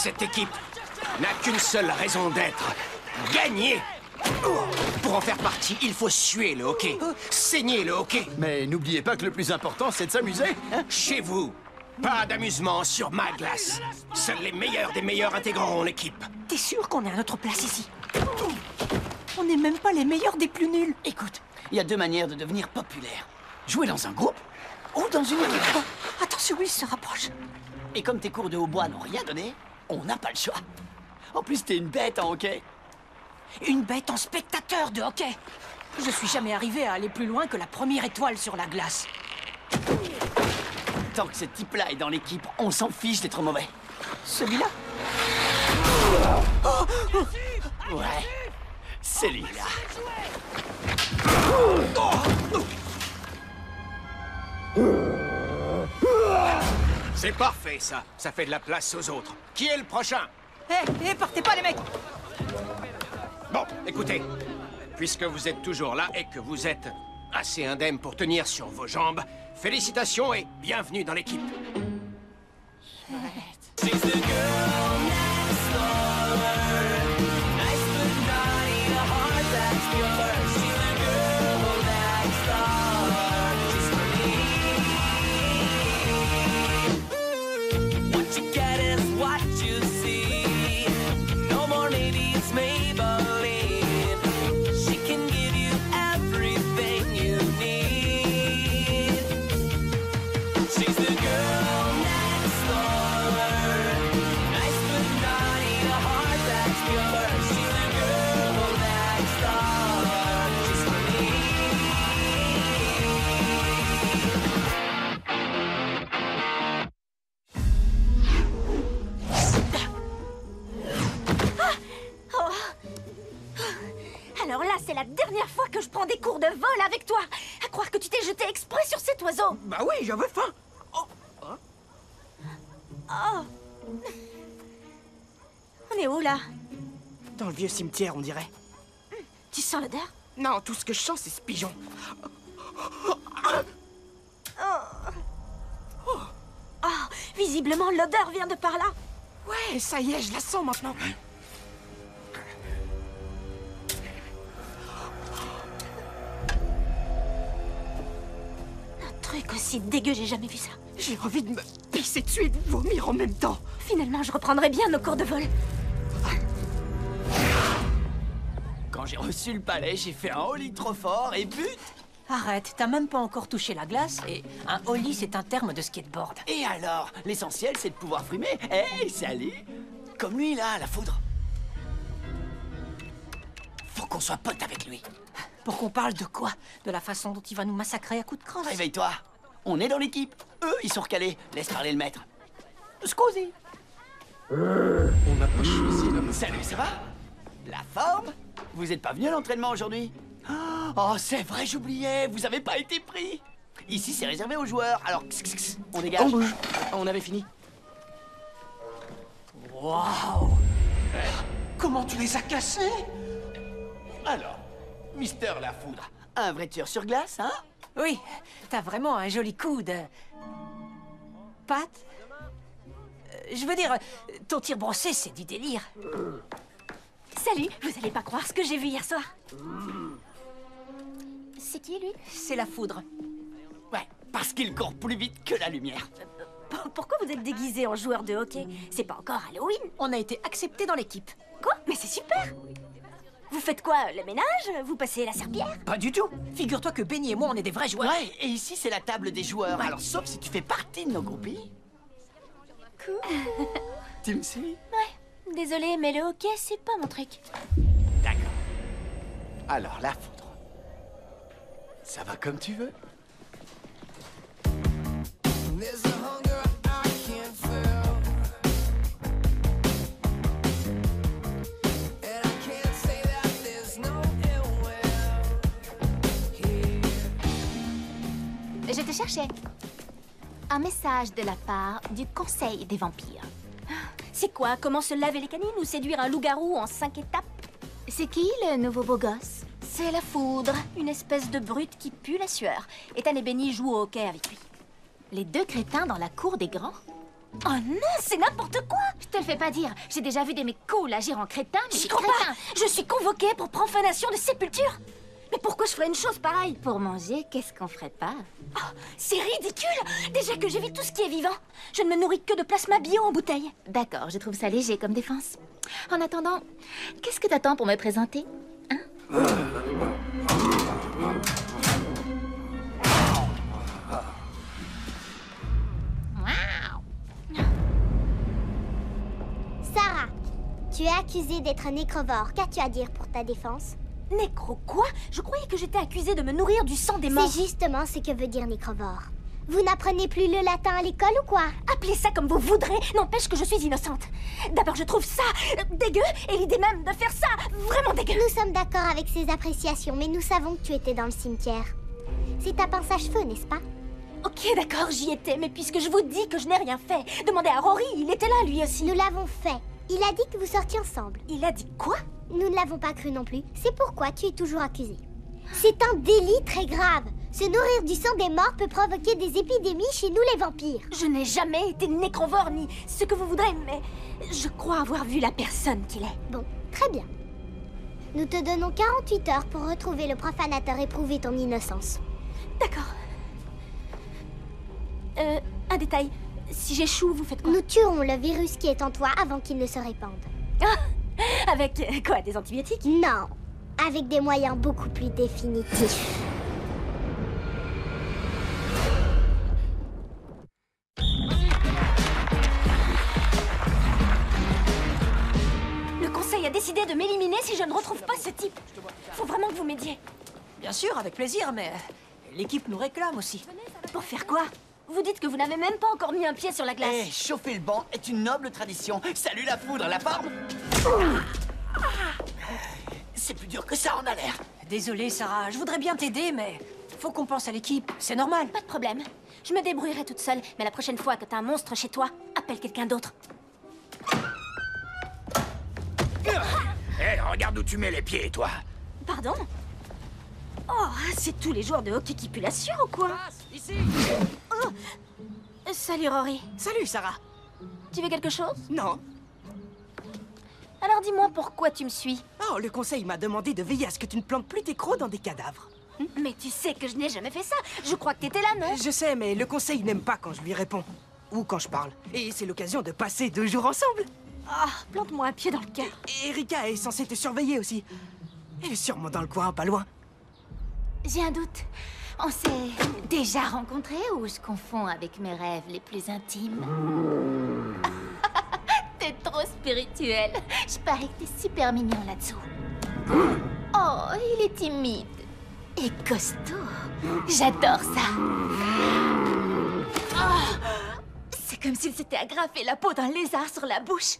Cette équipe n'a qu'une seule raison d'être. Gagner. Pour en faire partie, il faut suer le hockey. Saigner le hockey. Mais n'oubliez pas que le plus important, c'est de s'amuser. Hein? Chez vous, pas d'amusement sur ma glace. Seuls les meilleurs des meilleurs intégreront l'équipe. T'es sûr qu'on est à notre place ici? On n'est même pas les meilleurs des plus nuls. Écoute, il y a deux manières de devenir populaire. Jouer dans un groupe ou dans une équipe. Oh, attention, il se rapproche. Et comme tes cours de hautbois n'ont rien donné, on n'a pas le choix. En plus, t'es une bête en hockey. Une bête en spectateur de hockey. Je suis jamais arrivé à aller plus loin que la première étoile sur la glace. Tant que ce type-là est dans l'équipe, on s'en fiche d'être mauvais. Celui-là? Ouais, celui-là. C'est parfait, ça. Ça fait de la place aux autres. Qui est le prochain? Hé, partez pas, les mecs! Bon, écoutez. Puisque vous êtes toujours là et que vous êtes assez indemne pour tenir sur vos jambes, félicitations et bienvenue dans l'équipe. Alors là, c'est la dernière fois que je prends des cours de vol avec toi. À croire que tu t'es jeté exprès sur cet oiseau. Bah oui, j'avais faim. Oh. On est où, là? Dans le vieux cimetière, on dirait. Tu sens l'odeur? Non, tout ce que je sens, c'est ce pigeon. Oh, visiblement, l'odeur vient de par là. Ouais, ça y est, je la sens maintenant. Un truc aussi dégueu, j'ai jamais vu ça. J'ai envie de me pisser dessus et de vomir en même temps. Finalement, je reprendrai bien nos cours de vol. Quand j'ai reçu le palais, j'ai fait un holly trop fort et but. Arrête, t'as même pas encore touché la glace et un holly, c'est un terme de skateboard. Et alors, l'essentiel, c'est de pouvoir frimer. Hey, salut! Comme lui, là, la foudre. Faut qu'on soit potes avec lui. Pour qu'on parle de quoi? De la façon dont il va nous massacrer à coups de crosse? Réveille-toi. On est dans l'équipe. Eux, ils sont recalés. Laisse parler le maître. Scusi. On n'a pas choisi la... Salut, ça va? La forme? Vous êtes pas venu à l'entraînement aujourd'hui? Oh, c'est vrai, j'oubliais. Vous avez pas été pris. Ici, c'est réservé aux joueurs. Alors, on dégage. On bouge. On avait fini. Waouh! Comment tu les as cassés? Alors, Mister La Foudre, un vrai tueur sur glace, hein? Oui, t'as vraiment un joli coude. Pat? Je veux dire, ton tir brossé, c'est du délire. Salut, vous allez pas croire ce que j'ai vu hier soir. C'est qui, lui? C'est la foudre. Ouais, parce qu'il court plus vite que la lumière. Pourquoi vous êtes déguisé en joueur de hockey? C'est pas encore Halloween. On a été acceptés dans l'équipe. Quoi? Mais c'est super. Vous faites quoi? Le ménage? Vous passez la serpillière? Pas du tout. Figure-toi que Benny et moi, on est des vrais joueurs. Ouais, et ici, c'est la table des joueurs. Alors, sauf si tu fais partie de nos groupies. Cool. Tu me suis? Ouais, désolée, mais le hockey, c'est pas mon truc. D'accord. Alors, La Foudre. Ça va comme tu veux. There's a hunger I can't feel, and I can't say that there's no ill will here. Je te cherchais. Un message de la part du Conseil des vampires. C'est quoi? Comment se laver les canines ou séduire un loup-garou en 5 étapes? C'est qui le nouveau beau gosse? C'est la foudre, une espèce de brute qui pue la sueur. Ethan et Benny jouent au hockey avec lui. Les deux crétins dans la cour des grands? Oh non, c'est n'importe quoi! Je te le fais pas dire. J'ai déjà vu des mecs cool agir en crétin, mais J'y des crois pas! crétins. Je suis convoquée pour profanation de sépulture! Mais pourquoi je ferais une chose pareille? Pour manger, qu'est-ce qu'on ferait pas? Oh, c'est ridicule! Déjà que j'évite tout ce qui est vivant. Je ne me nourris que de plasma bio en bouteille. D'accord, je trouve ça léger comme défense. En attendant, qu'est-ce que t'attends pour me présenter? Hein? Sarah, tu es accusée d'être un nécrovore. Qu'as-tu à dire pour ta défense? Nécro quoi? Je croyais que j'étais accusée de me nourrir du sang des morts. C'est justement ce que veut dire nécrovore. Vous n'apprenez plus le latin à l'école ou quoi? Appelez ça comme vous voudrez, n'empêche que je suis innocente. D'abord, je trouve ça dégueu, et l'idée même de faire ça vraiment dégueu. Nous sommes d'accord avec ces appréciations, mais nous savons que tu étais dans le cimetière. C'est ta pince à cheveux, n'est-ce pas? Ok, d'accord, j'y étais, mais puisque je vous dis que je n'ai rien fait, demandez à Rory, il était là lui aussi. Nous l'avons fait. Il a dit que vous sortiez ensemble. Il a dit quoi? Nous ne l'avons pas cru non plus. C'est pourquoi tu es toujours accusé. C'est un délit très grave. Se nourrir du sang des morts peut provoquer des épidémies chez nous les vampires. Je n'ai jamais été nécrovore ni ce que vous voudrez, mais je crois avoir vu la personne qu'il est. Bon, très bien. Nous te donnons 48 heures pour retrouver le profanateur et prouver ton innocence. D'accord. Un détail. Si j'échoue, vous faites quoi? Nous tuerons le virus qui est en toi avant qu'il ne se répande. Ah, avec quoi? Des antibiotiques? Non, avec des moyens beaucoup plus définitifs. Le conseil a décidé de m'éliminer si je ne retrouve pas ce type. Faut vraiment que vous m'aidiez. Bien sûr, avec plaisir, mais l'équipe nous réclame aussi. Pour faire quoi? Vous dites que vous n'avez même pas encore mis un pied sur la glace. Eh, chauffer le banc est une noble tradition. Salut la foudre, la forme. C'est plus dur que ça en a l'air. Désolée, Sarah, je voudrais bien t'aider, mais faut qu'on pense à l'équipe, c'est normal. Pas de problème. Je me débrouillerai toute seule, mais la prochaine fois que t'as un monstre chez toi, appelle quelqu'un d'autre. Hé, regarde où tu mets les pieds, toi. Pardon? Oh, c'est tous les joueurs de hockey qui puent la sueur ou quoi? Ici. Oh. Salut, Rory. Salut, Sarah. Tu veux quelque chose? Non. Alors dis-moi pourquoi tu me suis. Oh, le conseil m'a demandé de veiller à ce que tu ne plantes plus tes crocs dans des cadavres. Mais tu sais que je n'ai jamais fait ça. Je crois que t'étais là, non? Je sais, mais le conseil n'aime pas quand je lui réponds. Ou quand je parle. Et c'est l'occasion de passer 2 jours ensemble. Ah, plante-moi un pied dans le cœur. Et Erika est censée te surveiller aussi. Elle est sûrement dans le coin, pas loin. J'ai un doute. On s'est déjà rencontrés ou je confonds avec mes rêves les plus intimes? T'es trop spirituel. Je parie que t'es super mignon là-dessous. Oh, il est timide. Et costaud. J'adore ça. Oh, c'est comme s'il s'était agrafé la peau d'un lézard sur la bouche.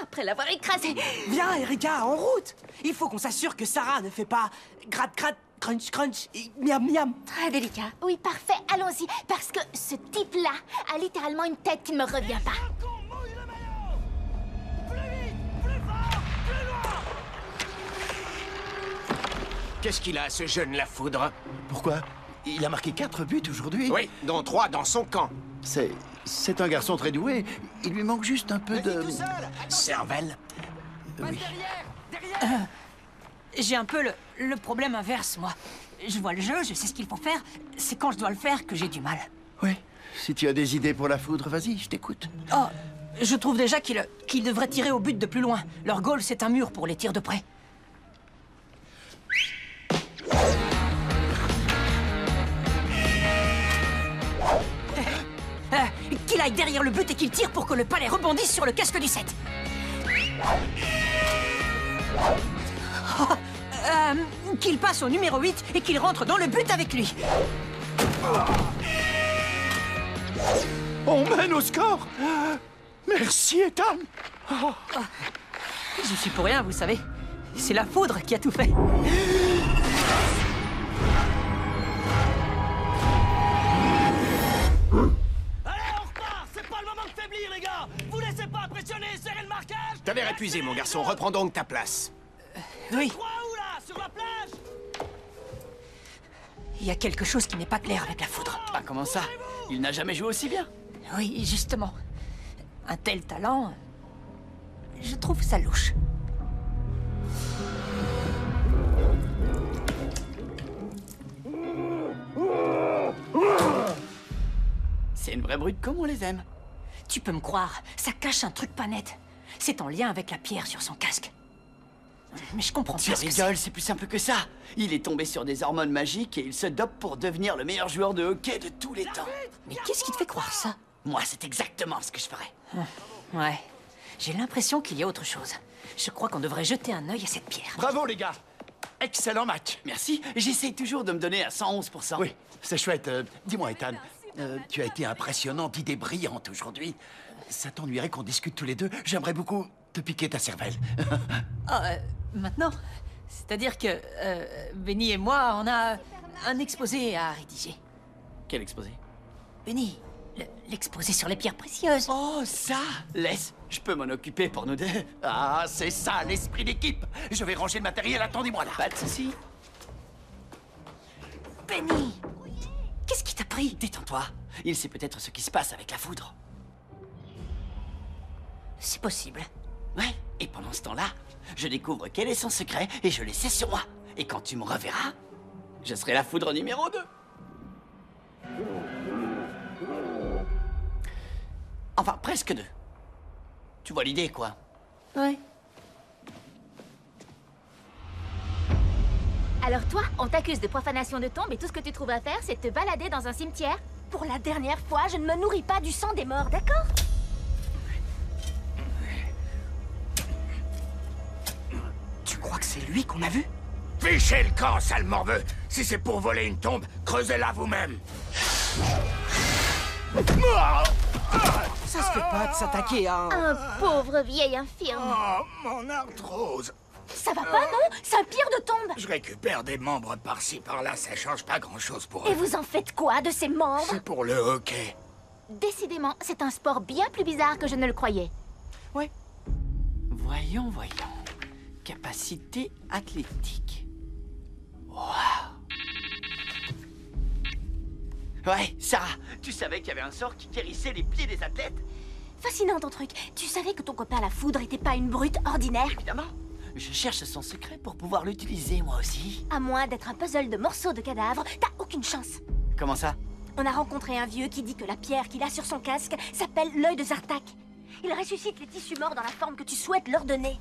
Après l'avoir écrasé. Viens, Erika, en route. Il faut qu'on s'assure que Sarah ne fait pas gratte-gratte, crunch-crunch et miam-miam. Très délicat. Oui, parfait, allons-y. Parce que ce type-là a littéralement une tête qui ne me revient pas. Qu'est-ce qu'il a, ce jeune la foudre? Pourquoi? Il a marqué 4 buts aujourd'hui. Oui, dont 3 dans son camp. C'est un garçon très doué. Il lui manque juste un peu de... Cervelle. Oui. J'ai un peu le problème inverse, moi. Je vois le jeu, je sais ce qu'il faut faire. C'est quand je dois le faire que j'ai du mal. Oui. Si tu as des idées pour la foudre, vas-y, je t'écoute. Oh, je trouve déjà qu'ils devraient tirer au but de plus loin. Leur goal, c'est un mur pour les tirs de près. Qu'il aille derrière le but et qu'il tire pour que le palais rebondisse sur le casque du 7. Qu'il passe au numéro 8 et qu'il rentre dans le but avec lui. On mène au score. Merci, Ethan. Je suis pour rien, vous savez. C'est la foudre qui a tout fait. T'as l'air épuisé, mon garçon. Reprends donc ta place. Oui. Il y a quelque chose qui n'est pas clair avec la foudre. Ah, comment ça? Il n'a jamais joué aussi bien. Oui, justement. un tel talent, je trouve ça louche. C'est une vraie brute comme on les aime. Tu peux me croire, ça cache un truc pas net. C'est en lien avec la pierre sur son casque. Mais je comprends Tu pas ce que rigoles, c'est plus simple que ça. Il est tombé sur des hormones magiques et il se dope pour devenir le meilleur joueur de hockey de tous les temps. Mais qu'est-ce qui te fait croire ça? Moi, c'est exactement ce que je ferais. Ouais, j'ai l'impression qu'il y a autre chose. Je crois qu'on devrait jeter un œil à cette pierre. Bravo, les gars. Excellent match. Merci, j'essaie toujours de me donner à 111%. Oui, c'est chouette. Dis-moi, Ethan, tu as été impressionnant d'idées brillantes aujourd'hui. Ça t'ennuierait qu'on discute tous les deux? J'aimerais beaucoup te piquer ta cervelle. Maintenant, c'est-à-dire que Benny et moi, on a un exposé à rédiger. Quel exposé? Benny, l'exposé sur les pierres précieuses. Oh, ça! Laisse, je peux m'en occuper pour nous deux. Ah, c'est ça, l'esprit d'équipe. Je vais ranger le matériel, attendez-moi là. Pas de souci. Benny, qu'est-ce qui t'a pris? Détends-toi. Il sait peut-être ce qui se passe avec la foudre. C'est possible. Ouais, et pendant ce temps-là, je découvre quel est son secret et je l'ai sur moi. Et quand tu me reverras, je serai la foudre numéro 2. Enfin, presque 2. Tu vois l'idée, quoi? Ouais. Alors toi, on t'accuse de profanation de tombe et tout ce que tu trouves à faire, c'est te balader dans un cimetière? Pour la dernière fois, je ne me nourris pas du sang des morts, d'accord? Tu crois que c'est lui qu'on a vu? Fichez le camp, sale morveux. Si c'est pour voler une tombe, creusez-la vous-même. Ça se fait pas de s'attaquer à un... Un pauvre vieil infirme. Oh, mon arthrose. Ça va pas, non? C'est un pire de tombe. Je récupère des membres par-ci, par-là, ça change pas grand-chose pour Et eux. vous en faites quoi de ces membres? C'est pour le hockey. Décidément, c'est un sport bien plus bizarre que je ne le croyais. Ouais. Voyons. Capacité athlétique. Waouh. Ouais, Sarah, tu savais qu'il y avait un sort qui guérissait les pieds des athlètes? Fascinant ton truc. Tu savais que ton copain la foudre était pas une brute ordinaire? Évidemment. Je cherche son secret pour pouvoir l'utiliser, moi aussi. À moins d'être un puzzle de morceaux de cadavres, t'as aucune chance. Comment ça? On a rencontré un vieux qui dit que la pierre qu'il a sur son casque s'appelle l'œil de Zartak. Il ressuscite les tissus morts dans la forme que tu souhaites leur donner.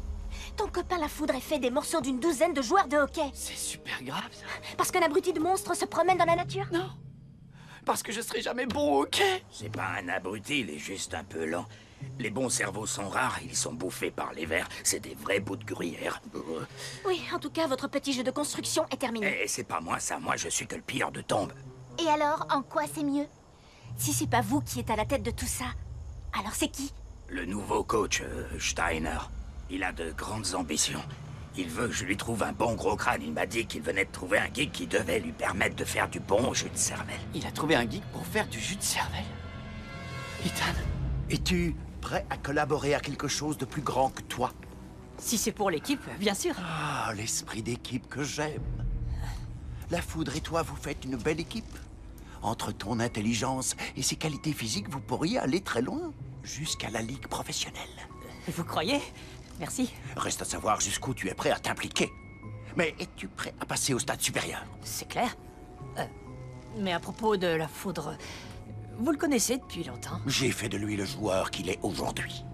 Ton copain la foudre est fait des morceaux d'une douzaine de joueurs de hockey. C'est super grave, ça. Parce qu'un abruti de monstre se promène dans la nature? Non. Parce que je serai jamais bon au hockey. C'est pas un abruti, il est juste un peu lent. Les bons cerveaux sont rares, ils sont bouffés par les vers. C'est des vrais bouts de gruyère. Oui, en tout cas, votre petit jeu de construction est terminé. Et c'est pas moi ça, moi je suis que le pire de tombe. Et alors, en quoi c'est mieux? Si c'est pas vous qui êtes à la tête de tout ça, alors c'est qui? Le nouveau coach, Steiner. Il a de grandes ambitions. Il veut que je lui trouve un bon gros crâne. Il m'a dit qu'il venait de trouver un geek qui devait lui permettre de faire du bon jus de cervelle. Il a trouvé un geek pour faire du jus de cervelle. Ethan, Es-tu prêt à collaborer à quelque chose de plus grand que toi? Si c'est pour l'équipe, bien sûr. Ah, l'esprit d'équipe que j'aime. La foudre et toi, vous faites une belle équipe. Entre ton intelligence et ses qualités physiques, vous pourriez aller très loin. Jusqu'à la ligue professionnelle. Vous croyez? Merci. Reste à savoir jusqu'où tu es prêt à t'impliquer. Mais es-tu prêt à passer au stade supérieur? C'est clair. Mais à propos de la foudre, vous le connaissez depuis longtemps? J'ai fait de lui le joueur qu'il est aujourd'hui.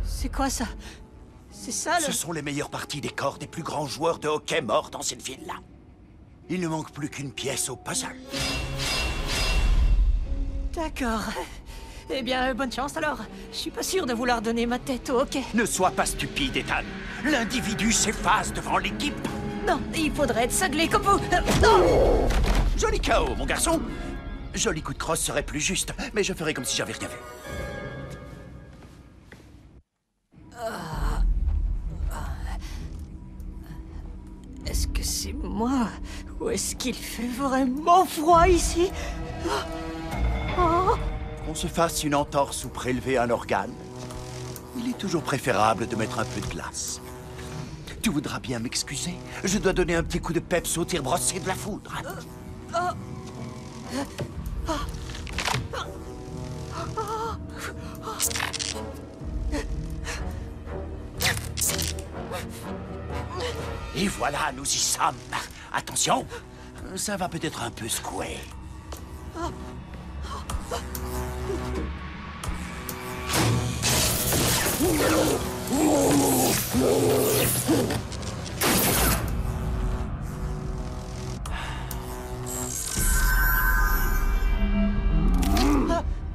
C'est quoi ça? C'est ça le... Ce sont les meilleures parties des corps des plus grands joueurs de hockey morts dans cette ville-là. Il ne manque plus qu'une pièce au puzzle. D'accord. Eh bien, bonne chance alors. Je suis pas sûr de vouloir donner ma tête au hockey. Ne sois pas stupide, Ethan. L'individu s'efface devant l'équipe. Non, il faudrait être cinglé comme vous. Non. Joli KO, mon garçon. Joli coup de crosse serait plus juste, mais je ferai comme si j'avais rien vu. Est-ce que c'est moi? Ou est-ce qu'il fait vraiment froid ici? Oh. Qu'on se fasse une entorse ou prélever un organe, il est toujours préférable de mettre un peu de glace. Tu voudras bien m'excuser. Je dois donner un petit coup de peps au tir brossé de la foudre. Et voilà, nous y sommes. Attention, ça va peut-être un peu secouer.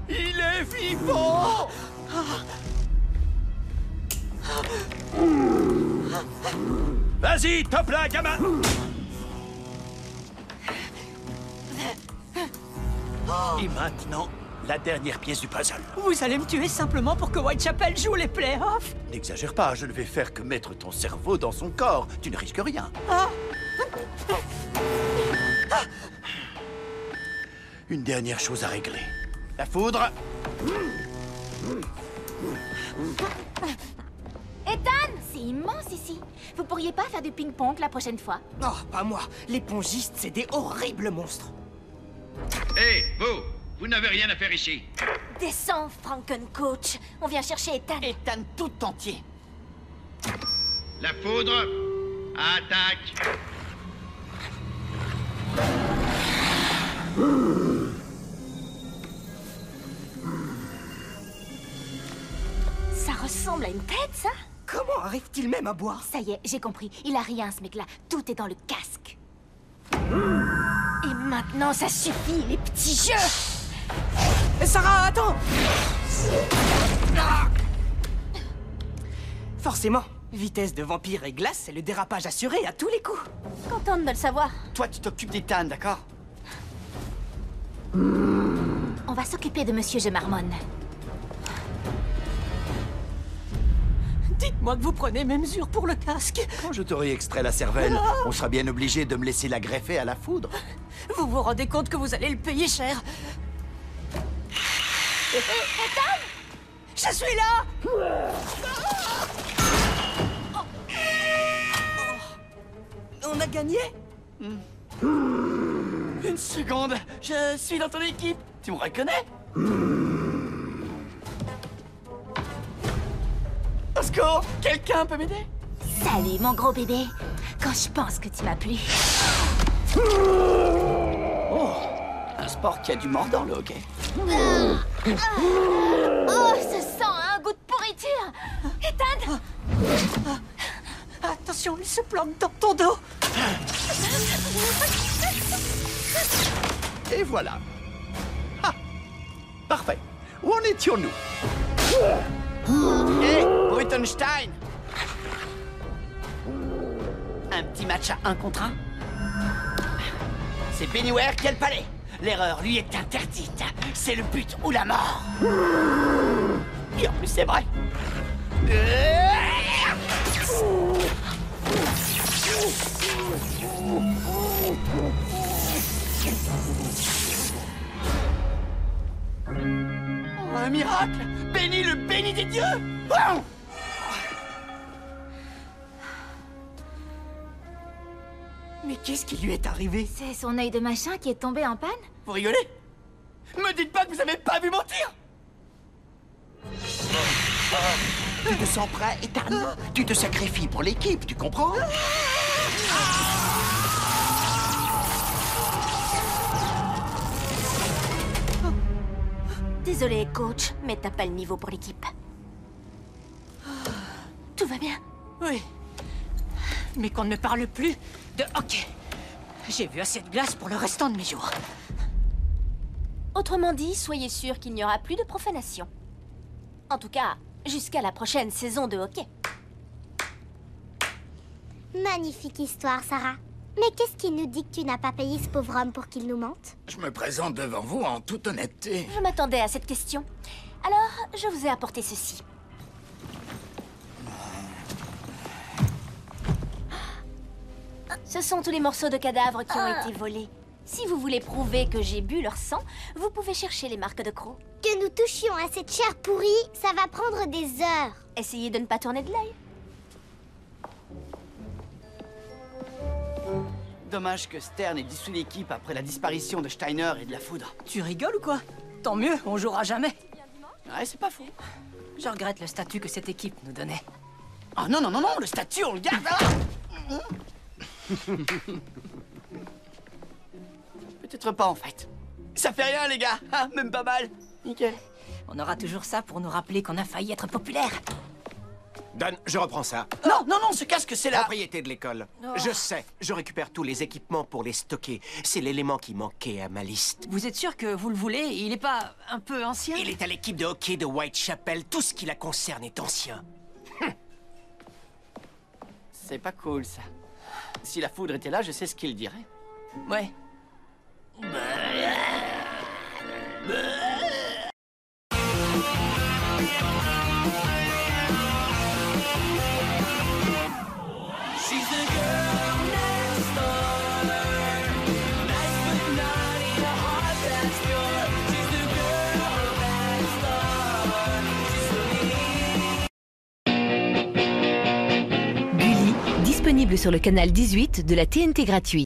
Il est vivant! Vas-y, top là, gamin! Et maintenant, la dernière pièce du puzzle. Vous allez me tuer simplement pour que Whitechapel joue les playoffs? N'exagère pas, je ne vais faire que mettre ton cerveau dans son corps. Tu ne risques rien. Une dernière chose à régler. La foudre. Ethan, c'est immense ici. Vous pourriez pas faire du ping-pong la prochaine fois? Oh, pas moi. Les pongistes, c'est des horribles monstres. Hé, vous n'avez rien à faire ici. Descends, Frankencoach. On vient chercher Ethan. Ethan tout entier. La foudre, attaque. Ça ressemble à une tête, ça? Comment arrive-t-il même à boire? Ça y est, j'ai compris. Il a rien, ce mec-là. Tout est dans le casque. Et maintenant, ça suffit, les petits jeux! Sarah, attends! Forcément, vitesse de vampire et glace, c'est le dérapage assuré à tous les coups. Contente de le savoir. Toi, tu t'occupes d'Ethan, d'accord? On va s'occuper de Monsieur Je Marmonne. Dites-moi que vous prenez mes mesures pour le casque. Quand je t'aurai extrait la cervelle, on sera bien obligé de me laisser la greffer à la foudre. Vous vous rendez compte que vous allez le payer cher? Ethan! Je suis là! On a gagné? Une seconde, je suis dans ton équipe. Tu me reconnais? Au secours, quelqu'un peut m'aider? Salut, mon gros bébé. Quand je pense que tu m'as plu. Oh, un sport qui a du mordant, le hockey. Oh, ce sang a un goût de pourriture. Ethan! Attention, il se plante dans ton dos. Et voilà. Ah, parfait. Où en étions-nous? Hé, Brutenstein! Un petit match à 1 contre 1? C'est Bennyware qui a le palais. L'erreur lui est interdite. C'est le but ou la mort. Et en plus, c'est vrai. Oh, un miracle! Béni le béni des dieux! Oh! Mais qu'est-ce qui lui est arrivé? C'est son œil de machin qui est tombé en panne? Vous rigolez? Me dites pas que vous avez pas vu mentir! Tu te sens prêt, Ethan? Tu te sacrifies pour l'équipe, tu comprends? Désolé, coach, mais t'as pas le niveau pour l'équipe. Tout va bien? Oui. Mais qu'on ne parle plus de hockey. J'ai vu assez de glace pour le restant de mes jours. Autrement dit, soyez sûr qu'il n'y aura plus de profanation. En tout cas, jusqu'à la prochaine saison de hockey. Magnifique histoire, Sarah. Mais qu'est-ce qui nous dit que tu n'as pas payé ce pauvre homme pour qu'il nous mente? Je me présente devant vous en toute honnêteté. Je m'attendais à cette question. Alors, je vous ai apporté ceci. Ce sont tous les morceaux de cadavres qui ont été volés. Si vous voulez prouver que j'ai bu leur sang, vous pouvez chercher les marques de crocs. Que nous touchions à cette chair pourrie, ça va prendre des heures. Essayez de ne pas tourner de l'œil. dommage que Stern ait dissous l'équipe après la disparition de Steiner et de la foudre. Tu rigoles ou quoi? Tant mieux, on jouera jamais. Ouais, c'est pas faux. Je regrette le statut que cette équipe nous donnait. Oh non, non, non, non, le statut, on le garde. Peut-être pas, en fait. Ça fait rien, les gars. Ah, même pas mal. Nickel. On aura toujours ça pour nous rappeler qu'on a failli être populaire. Don, je reprends ça. Non, non, non, ce casque, c'est la... Propriété de l'école. Je sais, je récupère tous les équipements pour les stocker. C'est l'élément qui manquait à ma liste. Vous êtes sûr que vous le voulez? Il est pas un peu ancien? Il est à l'équipe de hockey de Whitechapel. Tout ce qui la concerne est ancien. C'est pas cool, ça. Si la foudre était là, je sais ce qu'il dirait. Ouais. Disponible sur le canal 18 de la TNT gratuit.